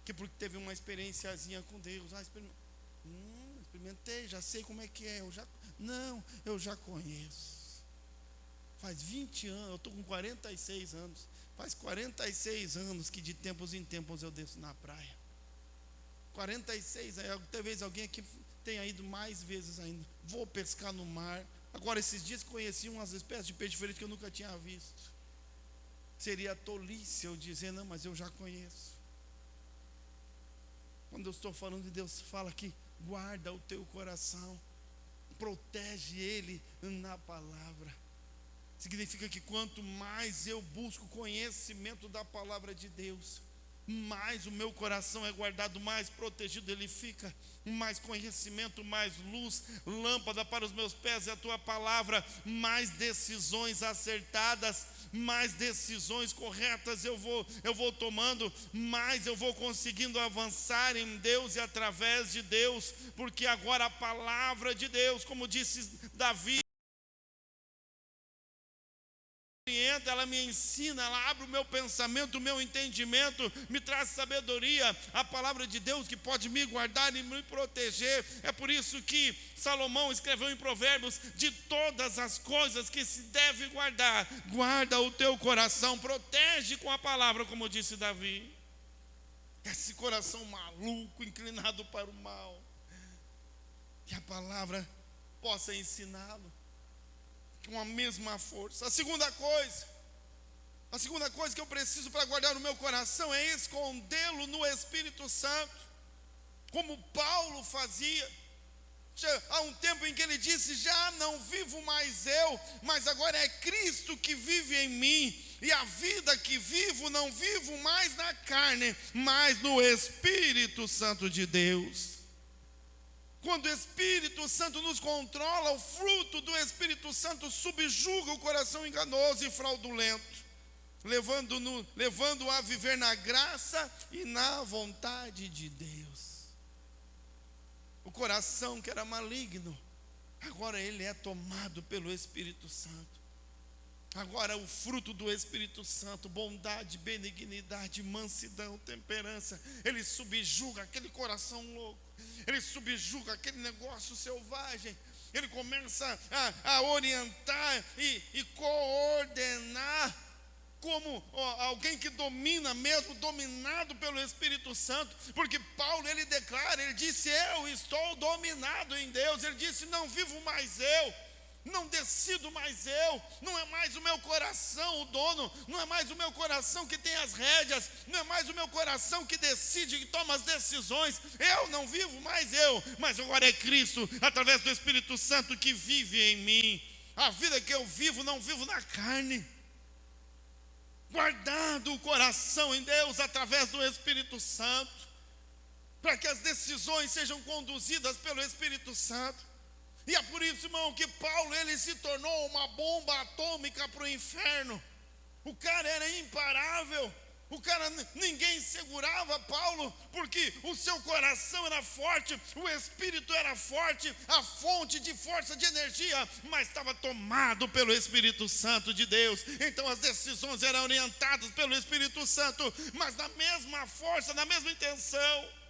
que porque teve uma experienciazinha com Deus, experimentei, já sei como é que é, eu já conheço. Faz 20 anos, eu estou com 46 anos, faz 46 anos que de tempos em tempos eu desço na praia. 46, talvez alguém aqui tenha ido mais vezes ainda. Vou pescar no mar. Agora, esses dias conheci umas espécies de peixe diferente que eu nunca tinha visto. Seria tolice eu dizer, não, mas eu já conheço. Quando eu estou falando de Deus, fala que guarda o teu coração, protege ele na palavra. Significa que quanto mais eu busco conhecimento da palavra de Deus, mais o meu coração é guardado, mais protegido ele fica. Mais conhecimento, mais luz, lâmpada para os meus pés é a tua palavra. Mais decisões acertadas, mais decisões corretas eu vou tomando, mais eu vou conseguindo avançar em Deus e através de Deus, porque agora a palavra de Deus, como disse Davi, ela me ensina, ela abre o meu pensamento, o meu entendimento, me traz sabedoria, a palavra de Deus que pode me guardar e me proteger. É por isso que Salomão escreveu em Provérbios: de todas as coisas que se deve guardar, guarda o teu coração, protege com a palavra, como disse Davi. Esse coração maluco, inclinado para o mal, que a palavra possa ensiná-lo com a mesma força. A segunda coisa que eu preciso para guardar no meu coração é escondê-lo no Espírito Santo, como Paulo fazia. Há um tempo em que ele disse: já não vivo mais eu, mas agora é Cristo que vive em mim, e a vida que vivo, não vivo mais na carne, mas no Espírito Santo de Deus. Quando o Espírito Santo nos controla, o fruto do Espírito Santo subjuga o coração enganoso e fraudulento, levando-o a viver na graça e na vontade de Deus. O coração que era maligno, agora ele é tomado pelo Espírito Santo. Agora o fruto do Espírito Santo, bondade, benignidade, mansidão, temperança, ele subjuga aquele coração louco, ele subjuga aquele negócio selvagem, ele começa a orientar e coordenar, como alguém que domina mesmo, dominado pelo Espírito Santo. Porque Paulo, ele declara, ele disse: eu estou dominado em Deus. Ele disse: não vivo mais eu, não decido mais eu, não é mais o meu coração o dono, não é mais o meu coração que tem as rédeas, não é mais o meu coração que decide, que toma as decisões. Eu não vivo mais eu, mas agora é Cristo, através do Espírito Santo, que vive em mim. A vida que eu vivo, não vivo na carne. Guardado o coração em Deus através do Espírito Santo, para que as decisões sejam conduzidas pelo Espírito Santo. E é por isso, irmão, que Paulo, ele se tornou uma bomba atômica para o inferno. O cara era imparável, ninguém segurava Paulo, porque o seu coração era forte, o Espírito era forte, a fonte de força, de energia, mas estava tomado pelo Espírito Santo de Deus. Então as decisões eram orientadas pelo Espírito Santo, mas na mesma força, na mesma intenção.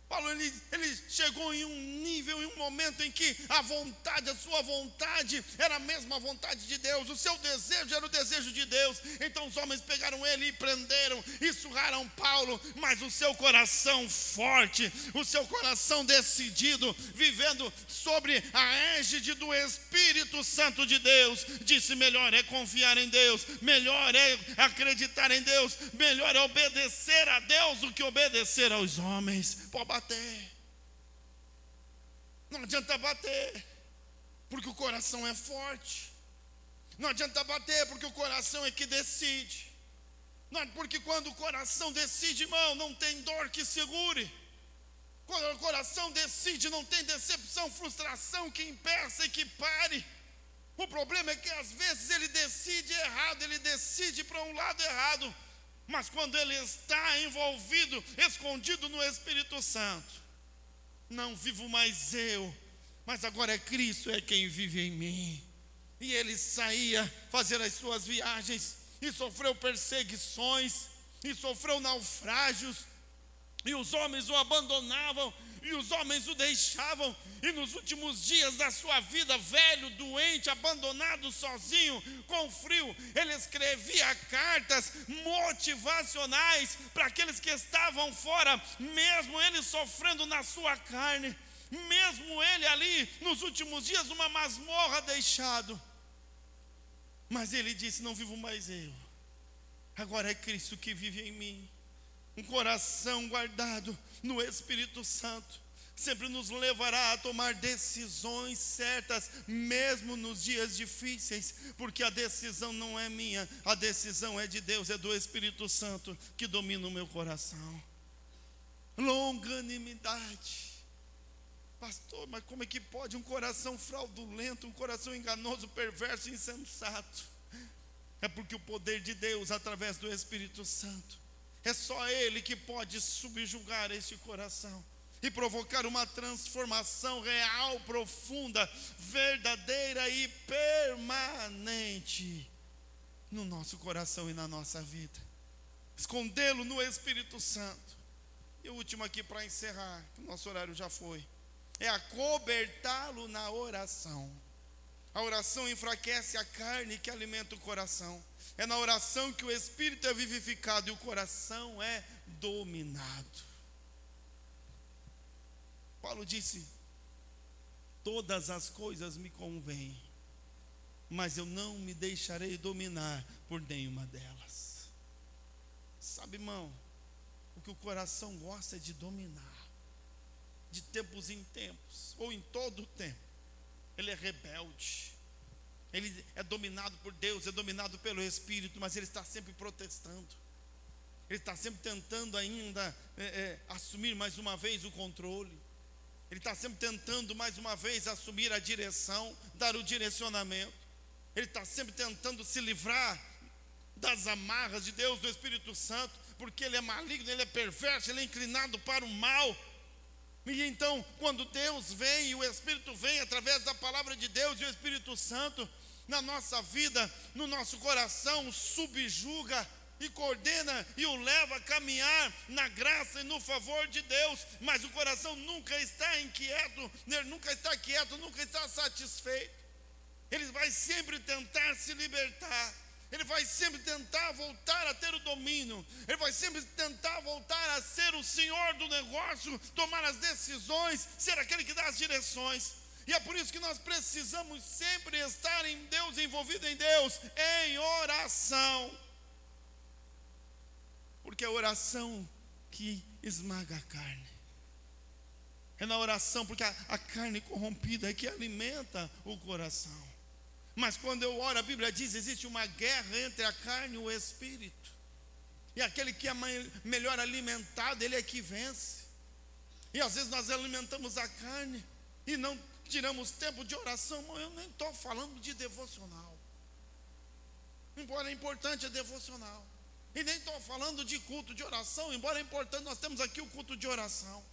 Paulo, ele chegou em um nível, em um momento em que a sua vontade era a mesma vontade de Deus, o seu desejo era o desejo de Deus. Então os homens pegaram ele e prenderam, e surraram Paulo, mas o seu coração forte, o seu coração decidido, vivendo sobre a égide do Espírito Santo de Deus, disse: melhor é confiar em Deus, melhor é acreditar em Deus, melhor é obedecer a Deus do que obedecer aos homens. Pode bater, não adianta bater, porque o coração é forte. Não adianta bater, porque o coração é que decide. Não, porque quando o coração decide, irmão, não tem dor que segure. Quando o coração decide, não tem decepção, frustração que impeça e que pare. O problema é que às vezes ele decide errado, ele decide para um lado errado, mas quando ele está envolvido, escondido no Espírito Santo, não vivo mais eu, mas agora é Cristo, é quem vive em mim. E ele saía fazer as suas viagens, e sofreu perseguições, e sofreu naufrágios, e os homens o abandonavam, e os homens o deixavam, e nos últimos dias da sua vida, velho, doente, abandonado, sozinho, com frio, ele escrevia cartas motivacionais para aqueles que estavam fora, mesmo ele sofrendo na sua carne, mesmo ele ali nos últimos dias numa masmorra deixado. Mas ele disse: não vivo mais eu, agora é Cristo que vive em mim. Um coração guardado no Espírito Santo sempre nos levará a tomar decisões certas, mesmo nos dias difíceis, porque a decisão não é minha, a decisão é de Deus, é do Espírito Santo que domina o meu coração. Longanimidade. Pastor, mas como é que pode um coração fraudulento, um coração enganoso, perverso, insensato? É porque o poder de Deus, através do Espírito Santo, é só Ele que pode subjugar este coração e provocar uma transformação real, profunda, verdadeira e permanente no nosso coração e na nossa vida. Escondê-lo no Espírito Santo. E o último aqui para encerrar, que o nosso horário já foi, é acobertá-lo na oração. A oração enfraquece a carne que alimenta o coração. É na oração que o espírito é vivificado e o coração é dominado. Paulo disse: todas as coisas me convêm, mas eu não me deixarei dominar por nenhuma delas. Sabe, irmão, o que o coração gosta é de dominar, de tempos em tempos, ou em todo o tempo. Ele é rebelde, ele é dominado por Deus, é dominado pelo Espírito, mas ele está sempre protestando, ele está sempre tentando ainda assumir mais uma vez o controle, ele está sempre tentando mais uma vez assumir a direção, dar o direcionamento, ele está sempre tentando se livrar das amarras de Deus, do Espírito Santo, porque ele é maligno, ele é perverso, ele é inclinado para o mal. E então, quando Deus vem e o Espírito vem através da palavra de Deus e o Espírito Santo na nossa vida, no nosso coração, subjuga e coordena e o leva a caminhar na graça e no favor de Deus. Mas o coração nunca está inquieto, ele nunca está quieto, nunca está satisfeito. Ele vai sempre tentar se libertar, ele vai sempre tentar voltar a ter o domínio, ele vai sempre tentar voltar a ser o senhor do negócio, tomar as decisões, ser aquele que dá as direções. E é por isso que nós precisamos sempre estar em Deus, envolvido em Deus, em oração, porque é a oração que esmaga a carne. É na oração, porque a carne corrompida é que alimenta o coração. Mas quando eu oro, a Bíblia diz, existe uma guerra entre a carne e o espírito. E aquele que é melhor alimentado, ele é que vence. E às vezes nós alimentamos a carne e não tiramos tempo de oração. Eu nem estou falando de devocional, embora é importante a devocional. E nem estou falando de culto de oração, embora é importante, nós temos aqui o culto de oração.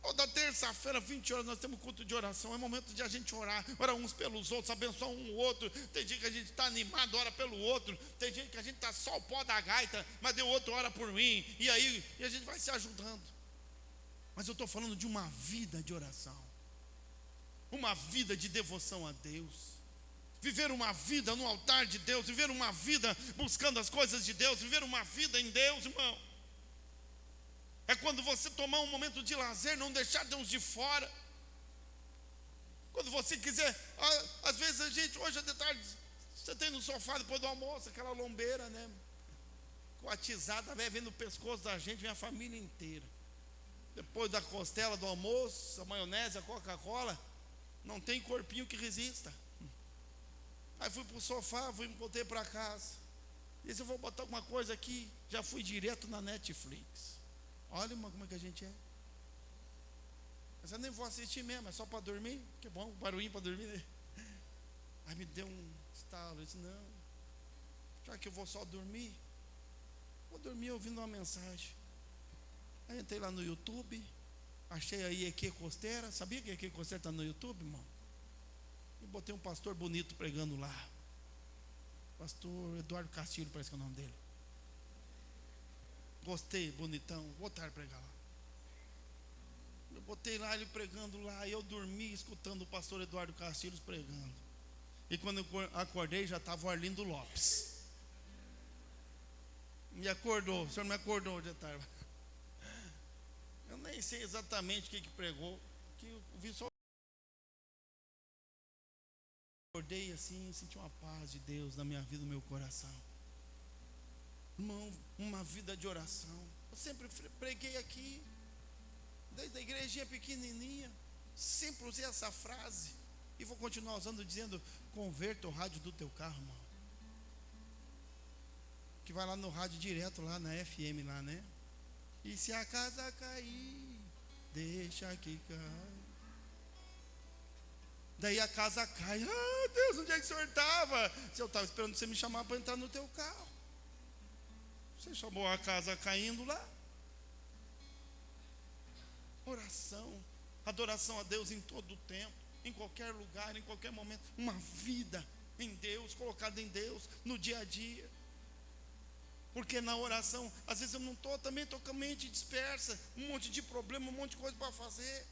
Toda terça-feira, 20 horas, nós temos culto de oração. É momento de a gente orar uns pelos outros, abençoar um ou outro. Tem dia que a gente está animado, ora pelo outro. Tem gente que a gente está só o pó da gaita, mas o outro ora por mim. E aí a gente vai se ajudando. Mas eu estou falando de uma vida de oração, uma vida de devoção a Deus. Viver uma vida no altar de Deus, viver uma vida buscando as coisas de Deus, viver uma vida em Deus, irmão. É quando você tomar um momento de lazer, não deixar Deus de fora. Quando você quiser, às vezes a gente, hoje de tarde, você tem no sofá depois do almoço, aquela lombeira, né? Coatizada, vem no pescoço da gente, vem a família inteira. Depois da costela do almoço, a maionese, a Coca-Cola, não tem corpinho que resista. Aí fui para o sofá, voltei para casa. Disse, eu vou botar alguma coisa aqui, já fui direto na Netflix. Olha, irmão, como é que a gente é. Mas eu nem vou assistir mesmo, é só para dormir. Que bom, barulhinho para dormir, né? Aí me deu um estalo. Eu disse, não, já que eu vou só dormir, vou dormir ouvindo uma mensagem. Aí entrei lá no YouTube, achei aí EQ Costeira. Sabia que EQ Costeira está no YouTube, irmão? E botei um pastor bonito pregando lá. Pastor Eduardo Castilho, parece que é o nome dele. Gostei, bonitão, vou voltar a pregar lá. Eu botei lá ele pregando lá, e eu dormi escutando o pastor Eduardo Castilhos pregando. E quando eu acordei, já estava o Arlindo Lopes. Me acordou, o senhor me acordou de tarde. Eu nem sei exatamente o que pregou, que eu vi só. Acordei assim, senti uma paz de Deus na minha vida, no meu coração. Irmão, uma vida de oração. Eu sempre preguei aqui, desde a igrejinha pequenininha, sempre usei essa frase, e vou continuar usando, dizendo: converta o rádio do teu carro, irmão, que vai lá no rádio direto, lá na FM lá, né? E se a casa cair, deixa que cai. Daí a casa cai. Ah, Deus, onde é que o senhor estava? Se eu estava esperando você me chamar para entrar no teu carro. Você chamou a casa caindo lá. Oração, adoração a Deus em todo o tempo, em qualquer lugar, em qualquer momento. Uma vida em Deus, colocada em Deus, no dia a dia. Porque na oração, às vezes eu não estou, também estou com a mente dispersa, um monte de problema, um monte de coisa para fazer.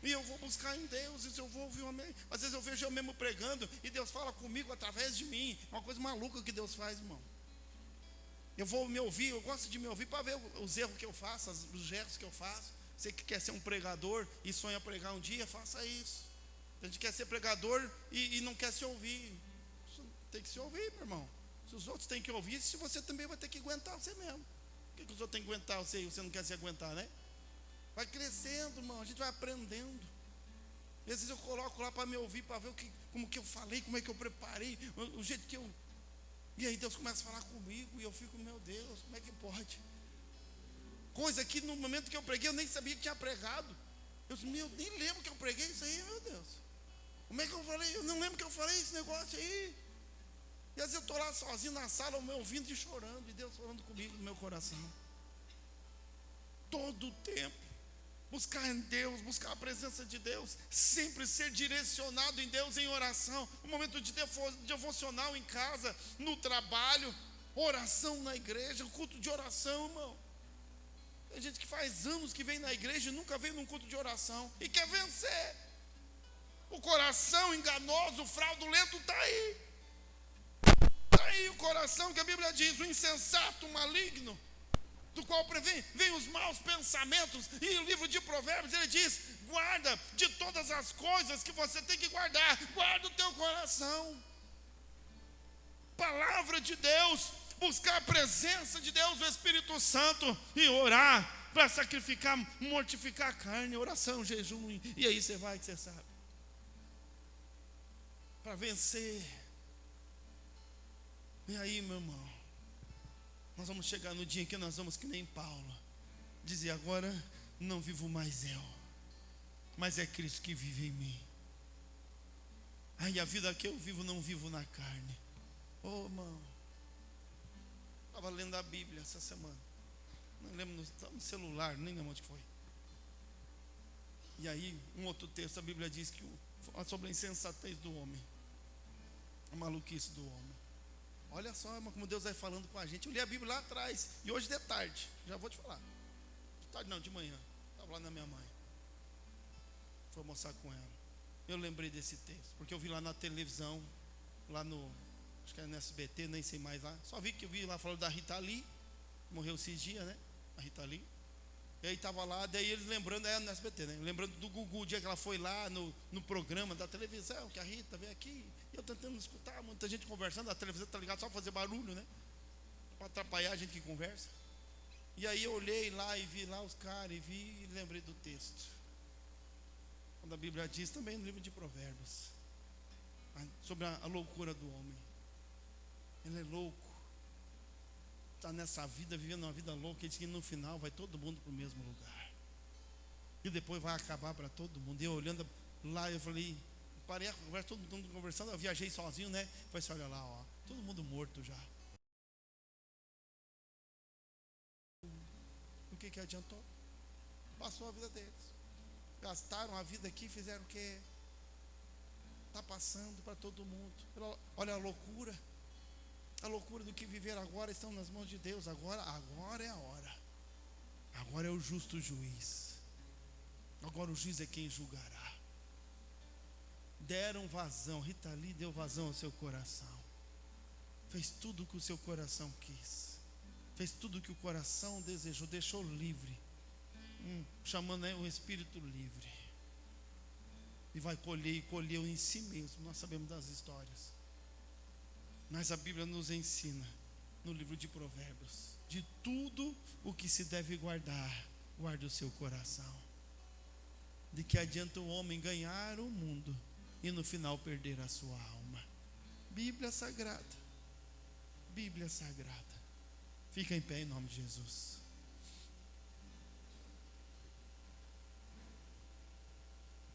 E eu vou buscar em Deus, e eu vou ouvir às vezes eu vejo eu mesmo pregando, e Deus fala comigo através de mim. É uma coisa maluca que Deus faz, irmão. Eu vou me ouvir, eu gosto de me ouvir para ver os erros que eu faço, os gestos que eu faço. Você que quer ser um pregador e sonha pregar um dia, faça isso. A gente quer ser pregador e não quer se ouvir. Tem que se ouvir, meu irmão. Se os outros têm que ouvir, se você também vai ter que aguentar você mesmo. Por que os outros têm que aguentar você e você não quer se aguentar, né? Vai crescendo, irmão, a gente vai aprendendo. E às vezes eu coloco lá para me ouvir, para ver como que eu falei, como é que eu preparei, o jeito que eu... E aí Deus começa a falar comigo, e eu fico, meu Deus, como é que pode? Coisa que no momento que eu preguei, eu nem sabia que tinha pregado. Eu disse, nem lembro que eu preguei isso aí, meu Deus. Como é que eu falei? Eu não lembro que eu falei esse negócio aí. E às vezes eu estou lá sozinho na sala, me ouvindo e chorando, e Deus falando comigo no meu coração. Todo o tempo, buscar em Deus, buscar a presença de Deus, sempre ser direcionado em Deus em oração, um momento de devocional em casa, no trabalho, oração na igreja, culto de oração, irmão. Tem gente que faz anos que vem na igreja e nunca veio num culto de oração, e quer vencer. O coração enganoso, fraudulento está aí. Está aí o coração que a Bíblia diz, o insensato, o maligno, do qual vem os maus pensamentos. E o livro de Provérbios, ele diz, guarda de todas as coisas que você tem que guardar, guarda o teu coração. Palavra de Deus, buscar a presença de Deus, o Espírito Santo, e orar, para sacrificar, mortificar a carne, oração, jejum, e aí você vai, que você sabe, para vencer. E aí, meu irmão, nós vamos chegar no dia em que nós vamos, que nem Paulo, dizer, agora não vivo mais eu, mas é Cristo que vive em mim. Aí a vida que eu vivo, não vivo na carne. Oh, irmão, estava lendo a Bíblia essa semana, não lembro, no celular, nem lembro onde foi. E aí, um outro texto, a Bíblia diz que fala sobre a insensatez do homem, a maluquice do homem. Olha só, irmão, como Deus vai falando com a gente. Eu li a Bíblia lá atrás, e hoje de tarde, já vou te falar. De tarde não, de manhã, estava lá na minha mãe, fui almoçar com ela. Eu lembrei desse texto, porque eu vi lá na televisão, lá no, acho que era no SBT, nem sei mais lá. Só vi que eu vi lá falando da Rita Lee, morreu esses dias, né? A Rita Lee. E aí estava lá, daí eles lembrando, no SBT, né? Lembrando do Gugu, o dia que ela foi lá no programa da televisão, que a Rita veio aqui, e eu tentando escutar, muita gente conversando, a televisão está ligada só para fazer barulho, né? Para atrapalhar a gente que conversa. E aí eu olhei lá e vi lá os caras, e lembrei do texto. Quando a Bíblia diz, também no livro de Provérbios, sobre a loucura do homem. Ele é louco, está nessa vida, vivendo uma vida louca. Ele diz que no final vai todo mundo para o mesmo lugar, e depois vai acabar para todo mundo. E eu olhando lá, eu falei, parei a conversa, todo mundo conversando, eu viajei sozinho, né? Falei assim, olha lá, ó, todo mundo morto já. O que adiantou? Passou a vida deles, gastaram a vida aqui, fizeram o que? Está passando para todo mundo. Olha a loucura. A loucura do que viver agora estão nas mãos de Deus. Agora é a hora. Agora é o justo juiz. Agora o juiz é quem julgará. Deram vazão, Rita Lee deu vazão ao seu coração. Fez tudo o que o seu coração quis. Fez tudo o que o coração desejou, deixou livre. Chamando o espírito livre. E vai colher, e colheu em si mesmo. Nós sabemos das histórias. Mas a Bíblia nos ensina, no livro de Provérbios, de tudo o que se deve guardar, guarde o seu coração. De que adianta o homem ganhar o mundo e no final perder a sua alma. Bíblia Sagrada. Bíblia Sagrada. Fica em pé em nome de Jesus.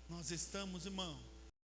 Nós estamos, irmão,